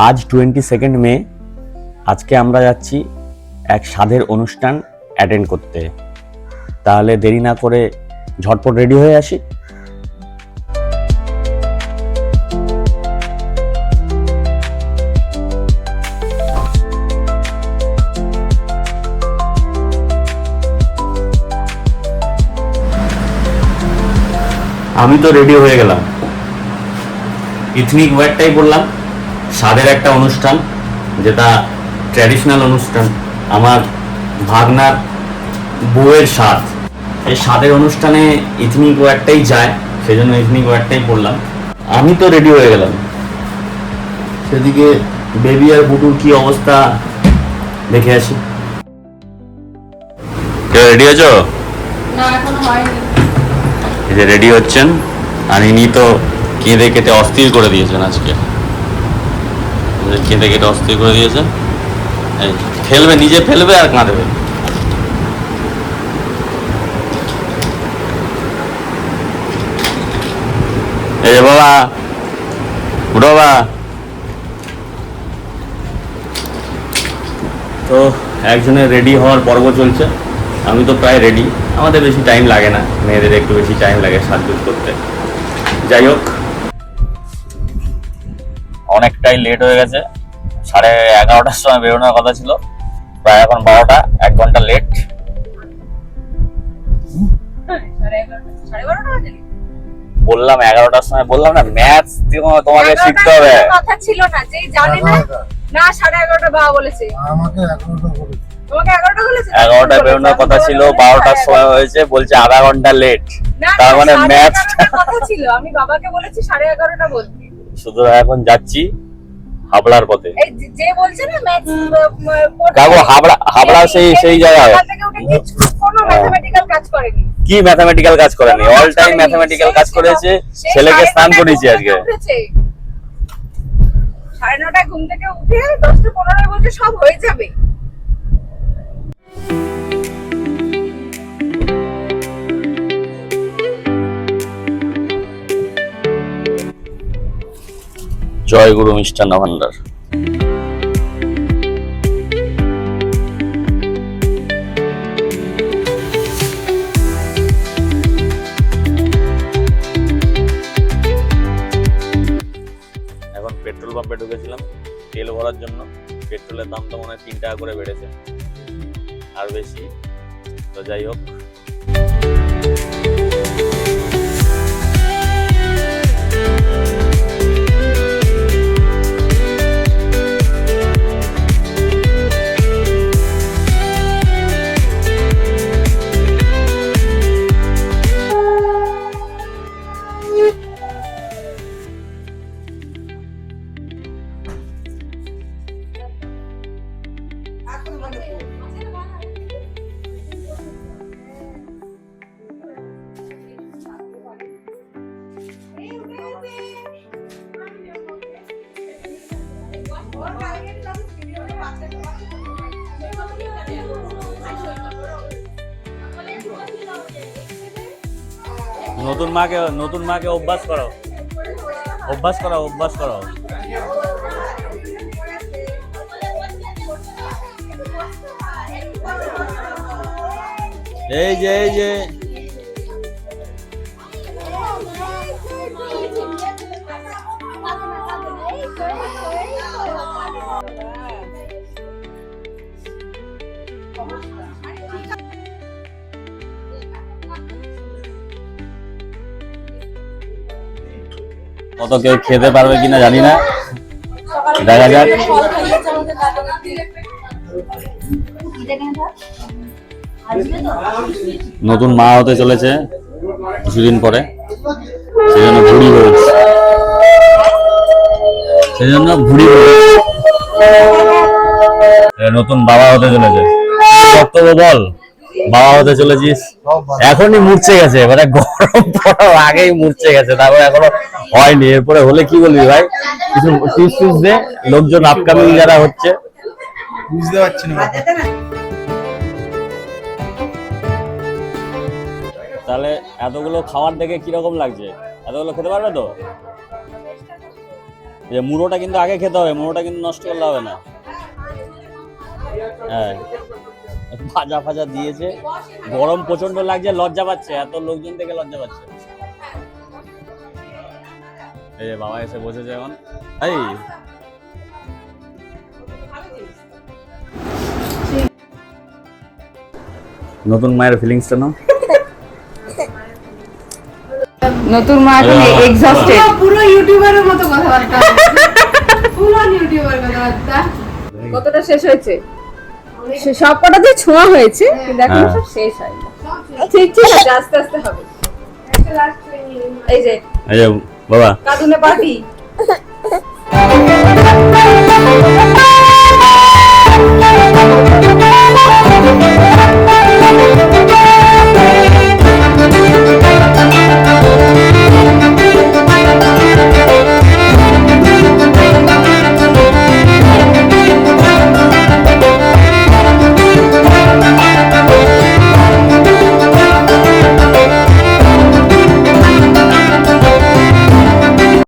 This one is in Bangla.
আজ 22 মে। আজকে আমরা যাচ্ছি এক স্বাদের অনুষ্ঠান অ্যাটেন্ড করতে। তাহলে দেরি না করে ঝটপট রেডি হয়ে আসি। আমি তো রেডি হয়ে গেলাম, ইথনিক ওয়্যারটাই বললাম। স্বাদের একটা অনুষ্ঠান, যেটা ট্র্যাডিশনাল অনুষ্ঠান, আমার ভাগনার বউয়ের স্বাদ। এই স্বাদের অনুষ্ঠানে ইথনিক ওয়্যারটাই যায়, সেই জন্য ইথনিক ওয়্যারটাই পরলাম। আমি তো রেডি হয়ে গেলাম, সেদিকে বেবি আর বুটুর কি অবস্থা দেখে আসি। রেডি আছো? না, এখনো হয়নি। এই যে রেডি হচ্ছেন, আর ইনি তো কেঁদে কেটে অস্থির করে দিয়েছেন। আজকে কেঁদে কেটে অস্থির করে দিয়েছেন। এই ফেলবে, নিজে ফেলবে আর কাঁদবে। এই যে বাবা, উঠো বাবা। তো একজনের রেডি হওয়ার পর্ব চলছে। আমি তো প্রায় রেডি, আমাদের বেশি টাইম লাগে না, মেয়েদের একটু বেশি টাইম লাগে সাজগোজ করতে। যাই হোক, অনেকটাই লেট হয়ে গেছে। 11:30টার সময় বেরোনোর কথা ছিল, প্রায় এখন 12টা, 1 ঘন্টা লেট। বললাম 11টার সময়, বললাম না ম্যাথস তোমাকে শিখতে হবে। কথা ছিল না যে জানি না। না, 11:30 বাবা বলেছে। আমাকে 11টা বলেছে। তোমাকে 11টা বলেছে? 11টায় বেরোনোর কথা ছিল, 12টার সময় হয়েছে, বলছে আধা ঘন্টা লেট। তার মানে ম্যাথস কথা ছিল, আমি বাবাকে বলেছি 11:30টা বলতে। শুধু এখন যাচ্ছি হাবড়ার পথে। এই যে বলছে না ম্যাথস কাকু, হাবড়া সেই জায়গায় কোনো ম্যাথমেটিক্যাল কাজ করেনি। কি ম্যাথমেটিক্যাল কাজ করেনি? অল টাইম ম্যাথমেটিক্যাল কাজ করেছে। ছেলেকে স্নান করিয়েছি আজকে। 9:30টায় ঘুম থেকে উঠে 10:15 বলছে সব হয়ে যাবে। জয় গুরু মিষ্টান্ন ভান্ডার। এখন পেট্রোল পাম্পে ঢুকেছিলাম তেল ভরার জন্য। পেট্রোলের দাম তো মনে হয় 3 টাকা করে বেড়েছে, আর বেশি। তো যাই হোক, নতুন মাকে অভ্যাস করো। এই যে কত কেউ খেতে পারবে কিনা জানি না, দেখা যাক। নতুন মা হতে চলেছে কিছুদিন পরে, সেজন্য ভুড়ি বেরোচ্ছে। নতুন বাবা হতে চলেছে। বক্তব্য বল, বাবা হতে চলেছিস। এখনই মূর্ছে গেছে, মানে গরম পড়ার আগেই মূর্ছে গেছে, তারপরে এখনো হয়নি। এরপরে হলে কি বলবি ভাই? কিছু টিপস দে, লোকজন আপকামিং যারা হচ্ছে। বুঝতে পারছি না। তাহলে এতগুলো খাবার দেখে কিরকম লাগছে? এতগুলো খেতে পারবে তো? এই যে মুড়োটা কিন্তু আগে খেতে হবে, মুড়োটা কিন্তু নষ্ট করলে হবে না। হ্যাঁ, ভাজা ফাজা দিয়েছে, গরম প্রচন্ড লাগছে, লজ্জা পাচ্ছে, এত লোকজন থেকে লজ্জা পাচ্ছে। এই যে বাবা এসে বসেছে এখন। এই নতুন মায়ের ফিলিংসটা নাও। নতুন মা এখন এক্সস্টেড। পুরো ইউটিউবারের মতো কথাবার্তা, পুরো ইউটিউবার কথাবার্তা। কতটা শেষ হয়েছে? সব কটা দিয়ে ছোঁয়া হয়েছে, কিন্তু এখন সব শেষ হয়নি। ঠিক ঠিক আছে, আস্তে আস্তে হবে। এই যে বাবা কাঁদুনে পার্টি।